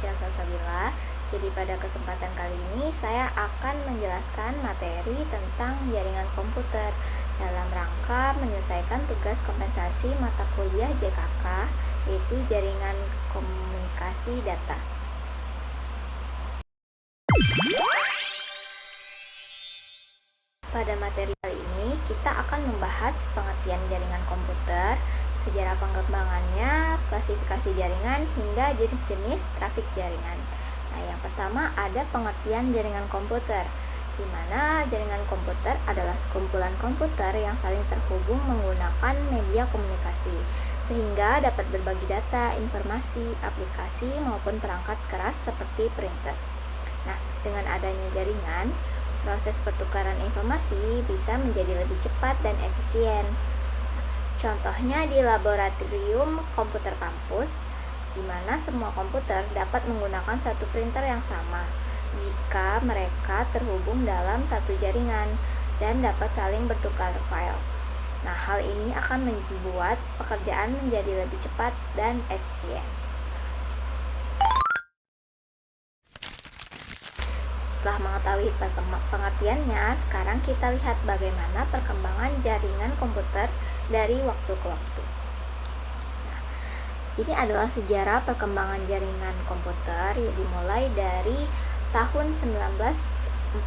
Indonesia Salsabila. Jadi pada kesempatan kali ini saya akan menjelaskan materi tentang jaringan komputer dalam rangka menyelesaikan tugas kompensasi mata kuliah JKK, yaitu jaringan komunikasi data. Pada materi kali ini kita akan membahas pengertian jaringan komputer, sejarah pengembangannya, klasifikasi jaringan, hingga jenis-jenis trafik jaringan. Nah, yang pertama ada pengertian jaringan komputer, di mana jaringan komputer adalah sekumpulan komputer yang saling terhubung menggunakan media komunikasi, sehingga dapat berbagi data, informasi, aplikasi, maupun perangkat keras seperti printer. Nah, dengan adanya jaringan, proses pertukaran informasi bisa menjadi lebih cepat dan efisien. Contohnya di laboratorium komputer kampus, di mana semua komputer dapat menggunakan satu printer yang sama jika mereka terhubung dalam satu jaringan dan dapat saling bertukar file. Nah, hal ini akan membuat pekerjaan menjadi lebih cepat dan efisien. Setelah mengetahui pengertiannya, sekarang kita lihat bagaimana perkembangan jaringan komputer dari waktu ke waktu. Nah, ini adalah sejarah perkembangan jaringan komputer yang dimulai dari tahun 1940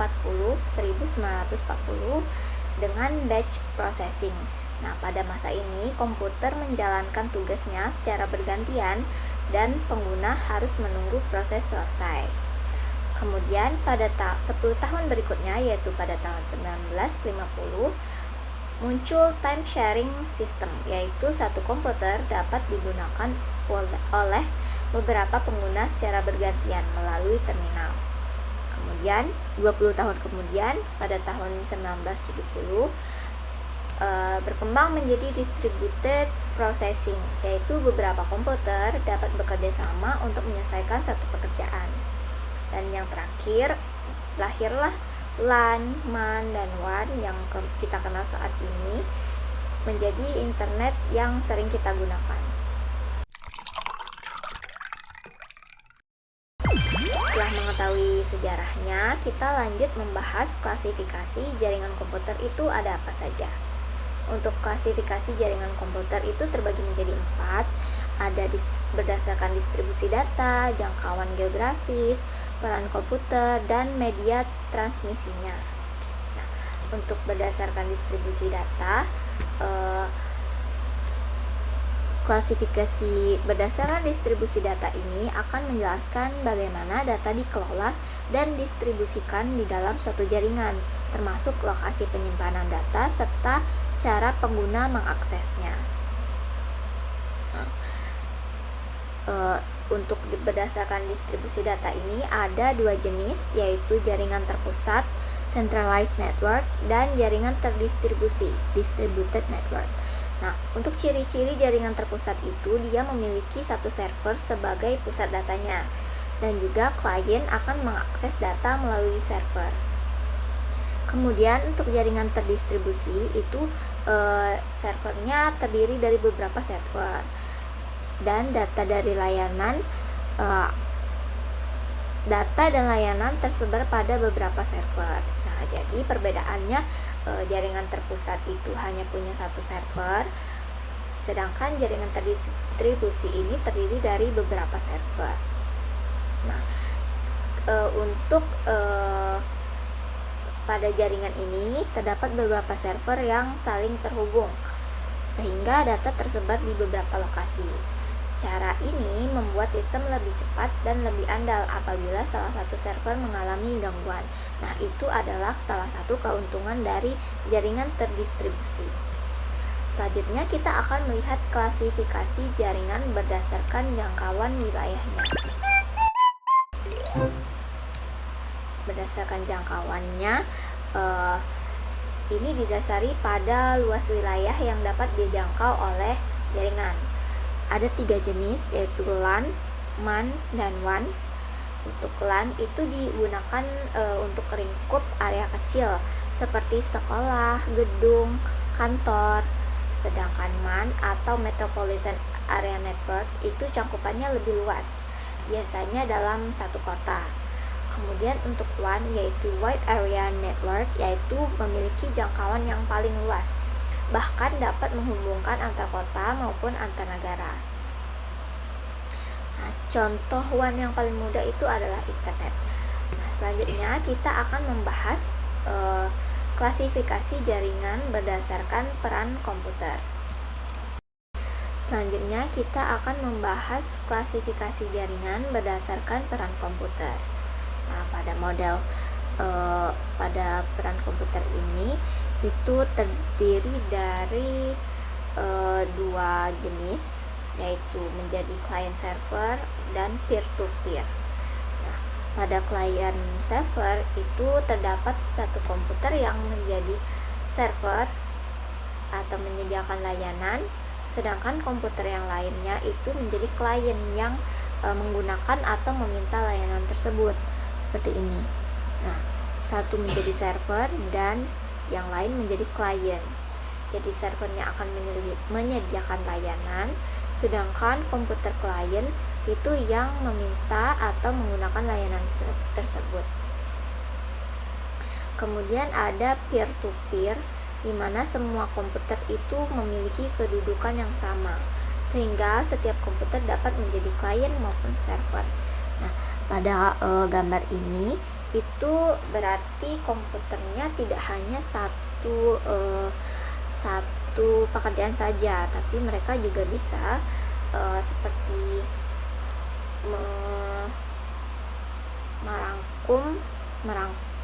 dengan batch processing. Nah, pada masa ini komputer menjalankan tugasnya secara bergantian dan pengguna harus menunggu proses selesai. Kemudian pada 10 tahun berikutnya, yaitu pada tahun 1950, muncul time sharing system, yaitu satu komputer dapat digunakan oleh beberapa pengguna secara bergantian melalui terminal. Kemudian 20 tahun kemudian, pada tahun 1970, berkembang menjadi distributed processing, yaitu beberapa komputer dapat bekerja sama untuk menyelesaikan satu pekerjaan. Dan yang terakhir, lahirlah LAN, MAN, dan WAN yang kita kenal saat ini menjadi internet yang sering kita gunakan. Setelah mengetahui sejarahnya, kita lanjut membahas klasifikasi jaringan komputer itu ada apa saja. Untuk klasifikasi jaringan komputer itu terbagi menjadi 4, ada berdasarkan distribusi data, jangkauan geografis, peran komputer, dan media transmisinya. Nah, untuk berdasarkan distribusi data, klasifikasi berdasarkan distribusi data ini akan menjelaskan bagaimana data dikelola dan distribusikan di dalam suatu jaringan, termasuk lokasi penyimpanan data serta cara pengguna mengaksesnya. Untuk berdasarkan distribusi data ini ada 2 jenis, yaitu jaringan terpusat centralized network dan jaringan terdistribusi distributed network. Nah, untuk ciri-ciri jaringan terpusat itu dia memiliki satu server sebagai pusat datanya, dan juga klien akan mengakses data melalui server. Kemudian untuk jaringan terdistribusi itu servernya terdiri dari beberapa server, dan data dan layanan tersebar pada beberapa server. Nah, jadi perbedaannya jaringan terpusat itu hanya punya satu server, sedangkan jaringan terdistribusi ini terdiri dari beberapa server. Nah, untuk pada jaringan ini terdapat beberapa server yang saling terhubung, sehingga data tersebar di beberapa lokasi. Cara ini membuat sistem lebih cepat dan lebih andal apabila salah satu server mengalami gangguan. Nah, itu adalah salah satu keuntungan dari jaringan terdistribusi. Selanjutnya kita akan melihat klasifikasi jaringan berdasarkan jangkauan wilayahnya. Berdasarkan jangkauannya, ini didasari pada luas wilayah yang dapat dijangkau oleh jaringan. Ada 3 jenis, yaitu LAN, MAN, dan WAN. Untuk LAN itu digunakan untuk lingkup area kecil seperti sekolah, gedung, kantor. Sedangkan MAN atau Metropolitan Area Network itu cakupannya lebih luas, biasanya dalam satu kota. Kemudian untuk WAN yaitu Wide Area Network, yaitu memiliki jangkauan yang paling luas, bahkan dapat menghubungkan antar kota maupun antar negara. Nah, contoh WAN yang paling mudah itu adalah internet. Nah, selanjutnya kita akan membahas klasifikasi jaringan berdasarkan peran komputer. Selanjutnya kita akan membahas klasifikasi jaringan berdasarkan peran komputer. Nah, pada peran komputer ini itu terdiri dari dua jenis, yaitu menjadi client server dan peer to peer. Nah, pada client server itu terdapat satu komputer yang menjadi server atau menyediakan layanan, sedangkan komputer yang lainnya itu menjadi klien yang menggunakan atau meminta layanan tersebut, seperti ini. Nah, satu menjadi server dan yang lain menjadi klien. Jadi servernya akan menyediakan layanan, sedangkan komputer klien itu yang meminta atau menggunakan layanan tersebut. Kemudian ada peer to peer, di mana semua komputer itu memiliki kedudukan yang sama, sehingga setiap komputer dapat menjadi klien maupun server. Nah, pada gambar ini itu berarti komputernya tidak hanya satu pekerjaan saja, tapi mereka juga bisa seperti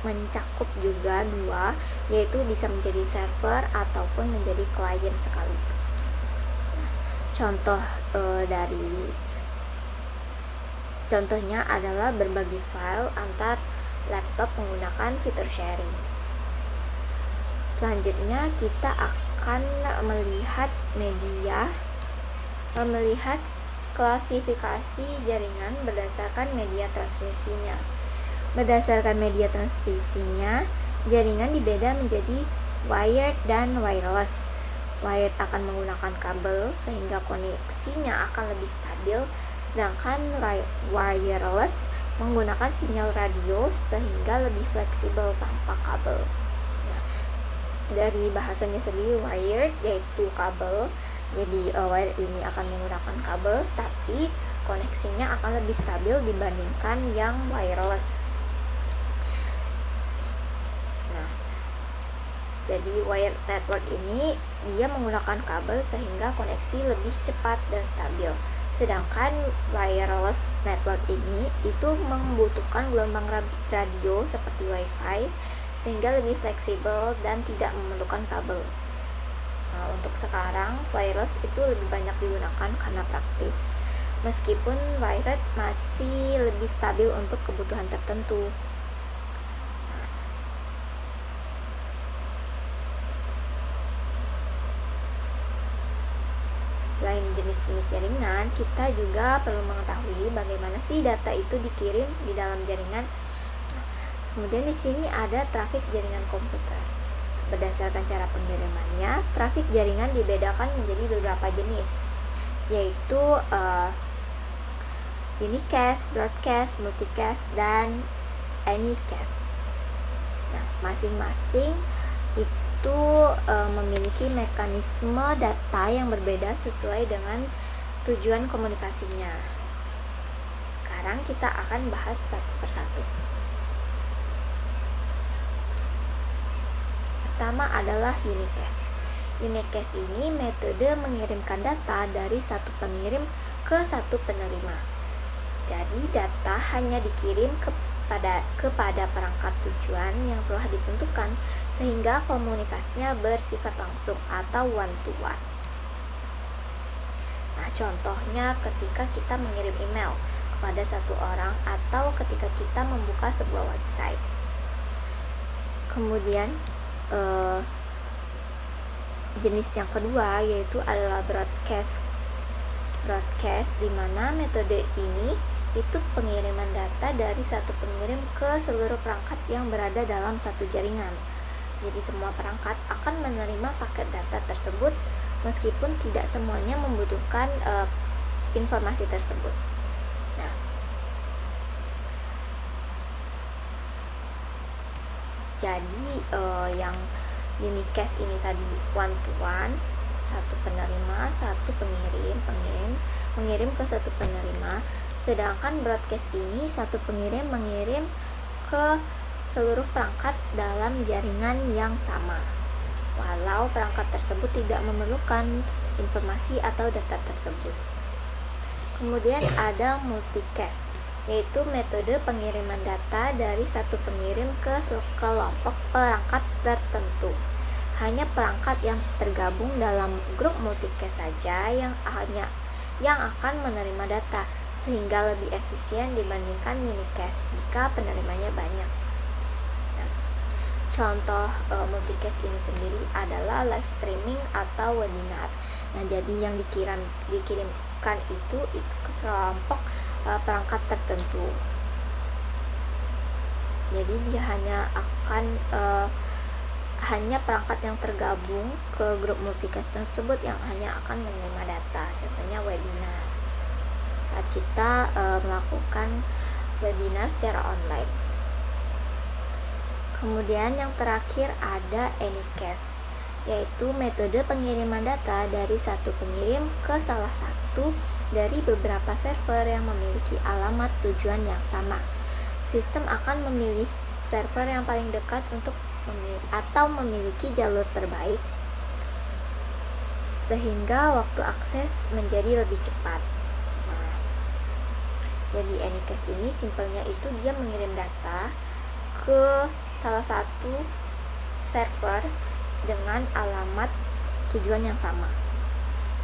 mencakup juga dua, yaitu bisa menjadi server ataupun menjadi klien sekaligus. Nah, contohnya adalah berbagi file antar laptop menggunakan fitur sharing. Selanjutnya kita akan melihat klasifikasi jaringan berdasarkan media transmisinya. Berdasarkan media transmisinya, jaringan dibeda menjadi wired dan wireless. Wired akan menggunakan kabel sehingga koneksinya akan lebih stabil, sedangkan wireless menggunakan sinyal radio sehingga lebih fleksibel tanpa kabel. Nah, dari bahasanya sendiri wired yaitu kabel, jadi wired ini akan menggunakan kabel, tapi koneksinya akan lebih stabil dibandingkan yang wireless. Jadi wired network ini dia menggunakan kabel sehingga koneksi lebih cepat dan stabil. Sedangkan wireless network ini itu membutuhkan gelombang radio seperti WiFi sehingga lebih fleksibel dan tidak memerlukan kabel. Nah, untuk sekarang wireless itu lebih banyak digunakan karena praktis. Meskipun wired masih lebih stabil untuk kebutuhan tertentu. Selain jenis-jenis jaringan, kita juga perlu mengetahui bagaimana sih data itu dikirim di dalam jaringan. Nah, kemudian di sini ada trafik jaringan komputer. Berdasarkan cara pengirimannya, trafik jaringan dibedakan menjadi beberapa jenis, yaitu unicast, broadcast, multicast, dan anycast. Nah, masing-masing itu memiliki mekanisme data yang berbeda sesuai dengan tujuan komunikasinya. Sekarang kita akan bahas satu persatu. Pertama adalah unicast. Unicast ini metode mengirimkan data dari satu pengirim ke satu penerima. Jadi data hanya dikirim kepada perangkat tujuan yang telah ditentukan, sehingga komunikasinya bersifat langsung atau one to one. Nah, contohnya ketika kita mengirim email kepada satu orang atau ketika kita membuka sebuah website. Kemudian jenis yang kedua yaitu adalah broadcast. Broadcast di mana metode ini itu pengiriman data dari satu pengirim ke seluruh perangkat yang berada dalam satu jaringan. Jadi semua perangkat akan menerima paket data tersebut meskipun tidak semuanya membutuhkan informasi tersebut. Nah, Jadi yang unicast ini tadi one to one, satu penerima, satu pengirim, mengirim ke satu penerima. Sedangkan broadcast ini satu pengirim mengirim ke seluruh perangkat dalam jaringan yang sama, walau perangkat tersebut tidak memerlukan informasi atau data tersebut. Kemudian ada multicast, yaitu metode pengiriman data dari satu pengirim ke kelompok perangkat tertentu. Hanya perangkat yang tergabung dalam grup multicast saja yang akan menerima data, sehingga lebih efisien dibandingkan unicast jika penerimanya banyak. Nah, contoh multicast ini sendiri adalah live streaming atau webinar. Nah, jadi yang dikirimkan itu ke sekelompok perangkat tertentu. Jadi dia hanya perangkat yang tergabung ke grup multicast tersebut yang hanya akan menerima data. Contohnya webinar, saat kita melakukan webinar secara online. Kemudian yang terakhir ada anycast, yaitu metode pengiriman data dari satu pengirim ke salah satu dari beberapa server yang memiliki alamat tujuan yang sama. Sistem akan memilih server yang paling dekat untuk memiliki jalur terbaik, sehingga waktu akses menjadi lebih cepat. Nah, jadi anycast ini simpelnya itu dia mengirim data ke salah satu server dengan alamat tujuan yang sama,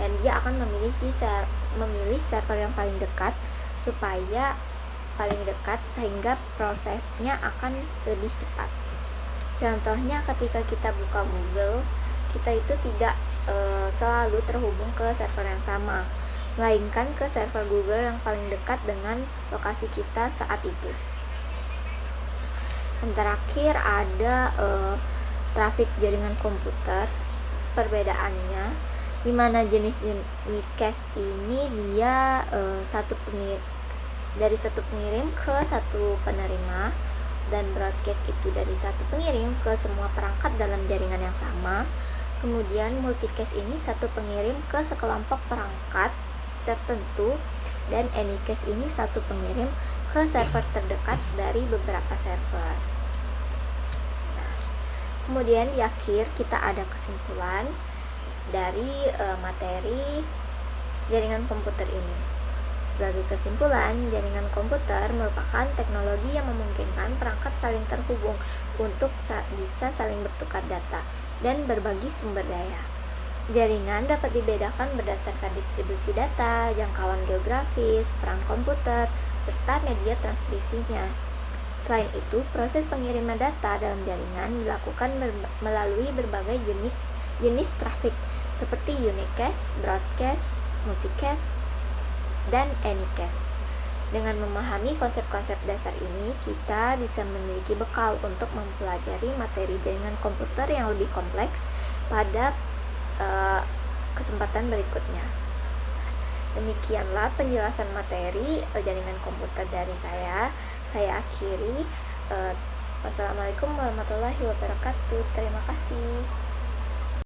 dan dia akan memilih server yang paling dekat sehingga prosesnya akan lebih cepat. Contohnya ketika kita buka Google, kita itu tidak selalu terhubung ke server yang sama, melainkan ke server Google yang paling dekat dengan lokasi kita saat itu. Yang terakhir ada trafik jaringan komputer. Perbedaannya di mana jenis unicast ini dia dari satu pengirim ke satu penerima, dan broadcast itu dari satu pengirim ke semua perangkat dalam jaringan yang sama. Kemudian multicast ini satu pengirim ke sekelompok perangkat tertentu, dan anycast ini satu pengirim ke server terdekat dari beberapa server. Nah, kemudian di akhir kita ada kesimpulan dari materi jaringan komputer ini. Sebagai kesimpulan, jaringan komputer merupakan teknologi yang memungkinkan perangkat saling terhubung untuk bisa saling bertukar data dan berbagi sumber daya. Jaringan dapat dibedakan berdasarkan distribusi data, jangkauan geografis, peran komputer, serta media transmisinya. Selain itu, proses pengiriman data dalam jaringan dilakukan melalui berbagai jenis trafik seperti unicast, broadcast, multicast, dan anycast. Dengan memahami konsep-konsep dasar ini, kita bisa memiliki bekal untuk mempelajari materi jaringan komputer yang lebih kompleks pada kesempatan berikutnya. Demikianlah penjelasan materi jaringan komputer dari saya. Saya akhiri. Wassalamualaikum warahmatullahi wabarakatuh.